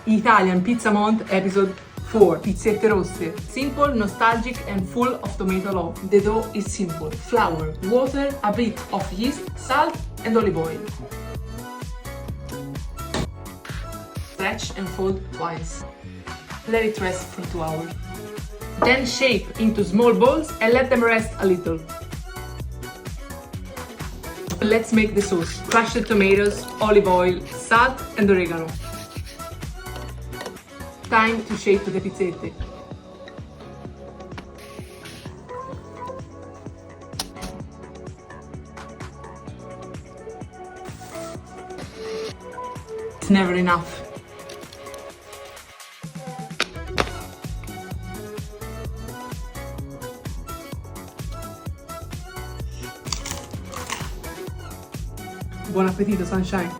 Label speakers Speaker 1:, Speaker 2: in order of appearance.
Speaker 1: Italian Pizza Month episode 4. Pizzette Rosse. Simple, nostalgic and full of tomato love. The dough is simple. Flour, water, a bit of yeast, salt and olive oil. Stretch and fold twice. Let it rest for 2 hours. Then shape into small balls and let them rest a little. Let's make the sauce. Crushed tomatoes, olive oil, salt and oregano. Time to shape the pizzette. It's never enough. Buon appetito, sunshine!